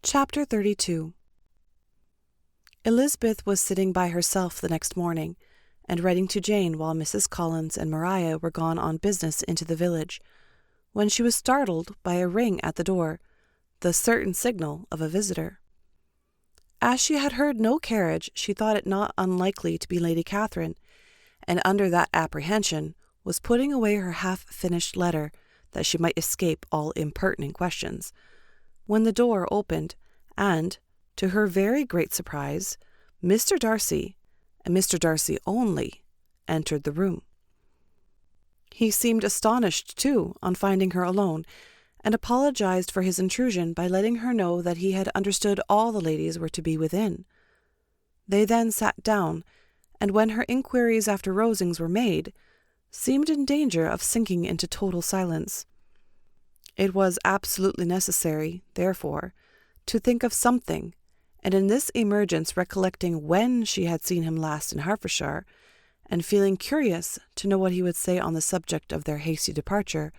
Chapter 32. Elizabeth was sitting by herself the next morning, and writing to Jane while Mrs. Collins and Maria were gone on business into the village, when she was startled by a ring at the door, the certain signal of a visitor. As she had heard no carriage, she thought it not unlikely to be Lady Catherine, and under that apprehension was putting away her half-finished letter, that she might escape all impertinent questions, when the door opened, and, to her very great surprise, Mr. Darcy, and Mr. Darcy only, entered the room. He seemed astonished, too, on finding her alone, and apologized for his intrusion by letting her know that he had understood all the ladies were to be within. They then sat down, and when her inquiries after Rosings were made, seemed in danger of sinking into total silence. It was absolutely necessary, therefore, to think of something, and in this emergence recollecting when she had seen him last in Hertfordshire, and feeling curious to know what he would say on the subject of their hasty departure,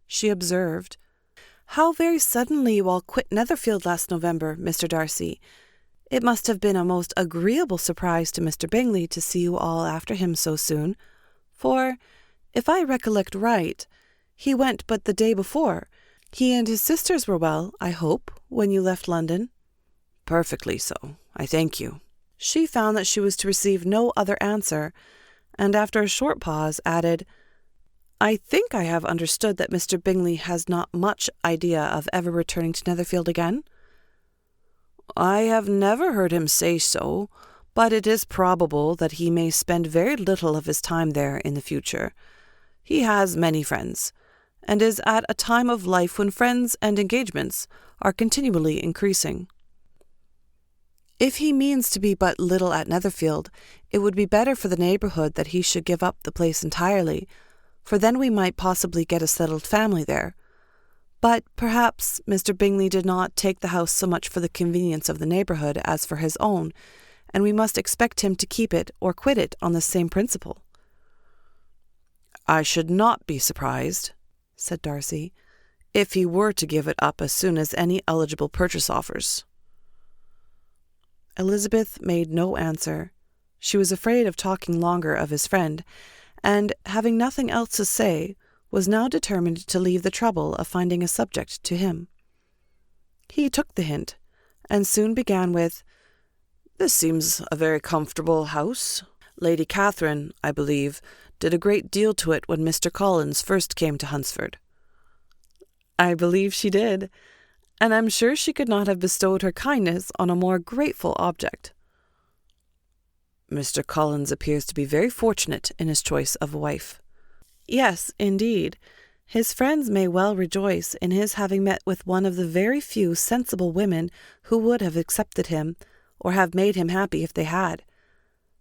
she observed, "How very suddenly you all quit Netherfield last November, Mr. Darcy. It must have been a most agreeable surprise to Mr. Bingley to see you all after him so soon, for, if I recollect right, he went but the day before. He and his sisters were well, I hope, when you left London?" "Perfectly so, I thank you." She found that she was to receive no other answer, and after a short pause added, "I think I have understood that Mr. Bingley has not much idea of ever returning to Netherfield again?" "I have never heard him say so, but it is probable that he may spend very little of his time there in the future. He has many friends, and is at a time of life when friends and engagements are continually increasing." "If he means to be but little at Netherfield, it would be better for the neighbourhood that he should give up the place entirely, for then we might possibly get a settled family there. But perhaps Mr. Bingley did not take the house so much for the convenience of the neighbourhood as for his own, and we must expect him to keep it or quit it on the same principle." "I should not be surprised," said Darcy, "if he were to give it up as soon as any eligible purchase offers." Elizabeth made no answer. She was afraid of talking longer of his friend, and, having nothing else to say, was now determined to leave the trouble of finding a subject to him. He took the hint, and soon began with, "This seems a very comfortable house. Lady Catherine, I believe, did a great deal to it when Mr. Collins first came to Hunsford." "I believe she did, and I'm sure she could not have bestowed her kindness on a more grateful object." "Mr. Collins appears to be very fortunate in his choice of a wife." "Yes, indeed. His friends may well rejoice in his having met with one of the very few sensible women who would have accepted him, or have made him happy if they had.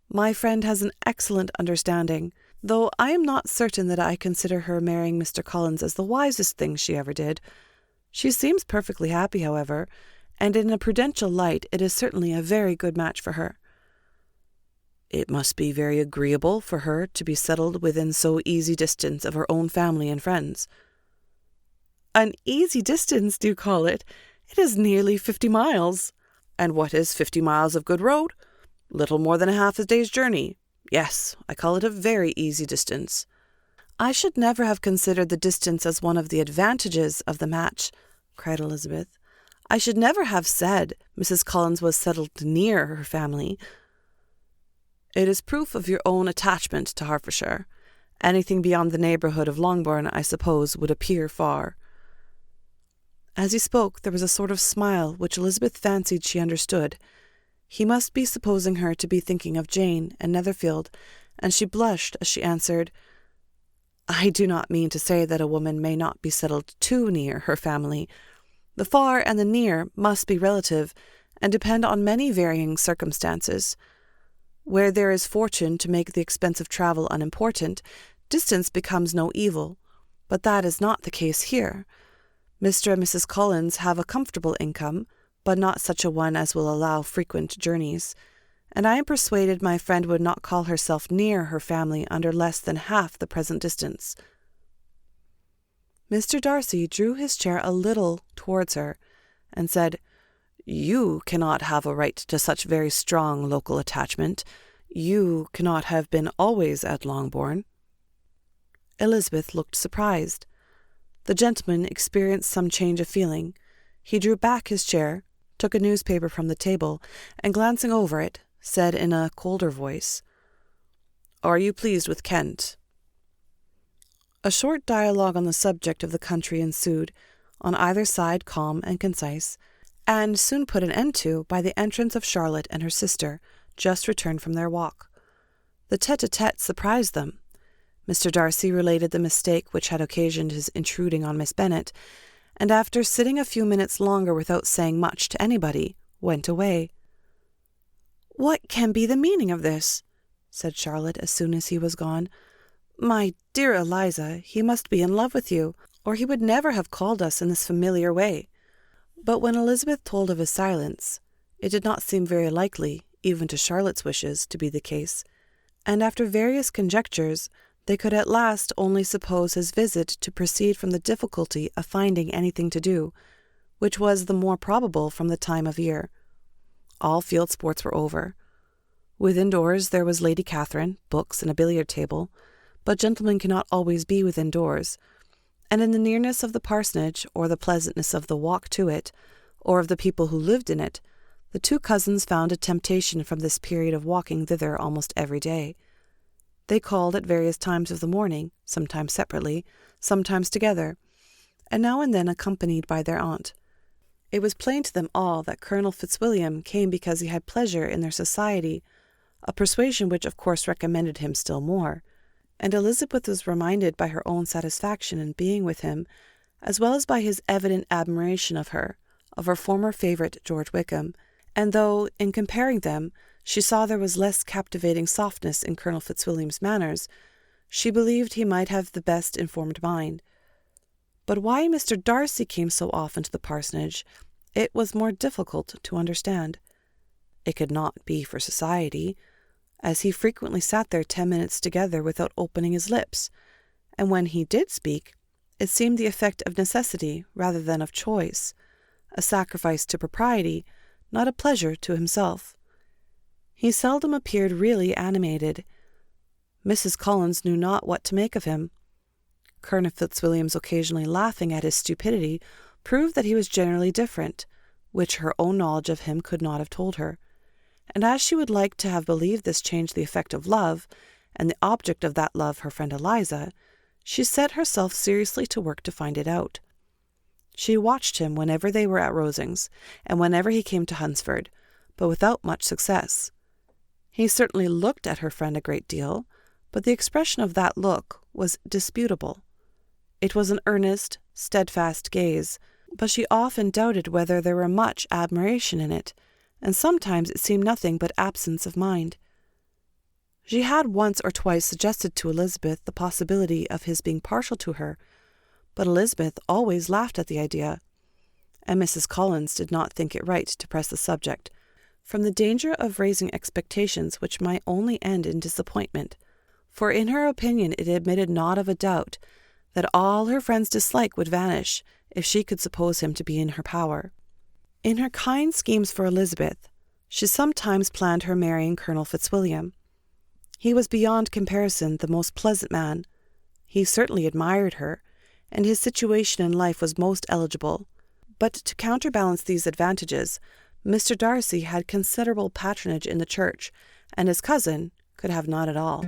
My friend has an excellent understanding, though I am not certain that I consider her marrying Mr. Collins as the wisest thing she ever did. She seems perfectly happy, however, and in a prudential light it is certainly a very good match for her." "It must be very agreeable for her to be settled within so easy distance of her own family and friends." "An easy distance, do you call it? It is nearly 50 miles. "And what is 50 miles of good road? Little more than half a day's journey. Yes, I call it a very easy distance." "I should never have considered the distance as one of the advantages of the match," cried Elizabeth. "I should never have said Mrs. Collins was settled near her family." "It is proof of your own attachment to Hertfordshire. Anything beyond the neighbourhood of Longbourn, I suppose, would appear far." As he spoke, there was a sort of smile which Elizabeth fancied she understood. He must be supposing her to be thinking of Jane and Netherfield, and she blushed as she answered, "I do not mean to say that a woman may not be settled too near her family. The far and the near must be relative, and depend on many varying circumstances. Where there is fortune to make the expense of travel unimportant, distance becomes no evil, but that is not the case here. Mr. and Mrs. Collins have a comfortable income, but not such a one as will allow frequent journeys, and I am persuaded my friend would not call herself near her family under less than half the present distance." Mr. Darcy drew his chair a little towards her, and said, You cannot have a right to such very strong local attachment. You cannot have been always at Longbourn." Elizabeth looked surprised. The gentleman experienced some change of feeling. He drew back his chair, took a newspaper from the table, and glancing over it, said in a colder voice, "Are you pleased with Kent?" A short dialogue on the subject of the country ensued, on either side calm and concise, and soon put an end to by the entrance of Charlotte and her sister, just returned from their walk. The tete-a-tete surprised them. Mr. Darcy related the mistake which had occasioned his intruding on Miss Bennet, and after sitting a few minutes longer without saying much to anybody, went away. "What can be the meaning of this?" said Charlotte as soon as he was gone. "My dear Eliza, he must be in love with you, or he would never have called us in this familiar way." But when Elizabeth told of his silence, it did not seem very likely, even to Charlotte's wishes, to be the case, and after various conjectures, they could at last only suppose his visit to proceed from the difficulty of finding anything to do, which was the more probable from the time of year. All field sports were over. Within doors there was Lady Catherine, books, and a billiard table, but gentlemen cannot always be within doors, and in the nearness of the parsonage, or the pleasantness of the walk to it, or of the people who lived in it, the two cousins found a temptation from this period of walking thither almost every day. They called at various times of the morning, sometimes separately, sometimes together, and now and then accompanied by their aunt. It was plain to them all that Colonel Fitzwilliam came because he had pleasure in their society, a persuasion which of course recommended him still more, and Elizabeth was reminded by her own satisfaction in being with him, as well as by his evident admiration of her former favourite George Wickham, and though, in comparing them, she saw there was less captivating softness in Colonel Fitzwilliam's manners, she believed he might have the best informed mind. But why Mr. Darcy came so often to the parsonage, it was more difficult to understand. It could not be for society, as he frequently sat there 10 minutes together without opening his lips, and when he did speak, it seemed the effect of necessity rather than of choice, a sacrifice to propriety, not a pleasure to himself. He seldom appeared really animated. Mrs. Collins knew not what to make of him. Colonel Fitzwilliam's occasionally laughing at his stupidity proved that he was generally different, which her own knowledge of him could not have told her. And as she would like to have believed this changed the effect of love, and the object of that love her friend Eliza, she set herself seriously to work to find it out. She watched him whenever they were at Rosings, and whenever he came to Hunsford, but without much success. He certainly looked at her friend a great deal, but the expression of that look was disputable. It was an earnest, steadfast gaze, but she often doubted whether there were much admiration in it, and sometimes it seemed nothing but absence of mind. She had once or twice suggested to Elizabeth the possibility of his being partial to her, but Elizabeth always laughed at the idea, and Mrs. Collins did not think it right to press the subject, from the danger of raising expectations which might only end in disappointment, for in her opinion it admitted not of a doubt that all her friend's dislike would vanish if she could suppose him to be in her power. In her kind schemes for Elizabeth, she sometimes planned her marrying Colonel Fitzwilliam. He was beyond comparison the most pleasant man. He certainly admired her, and his situation in life was most eligible. But to counterbalance these advantages, Mr. Darcy had considerable patronage in the church, and his cousin could have none at all.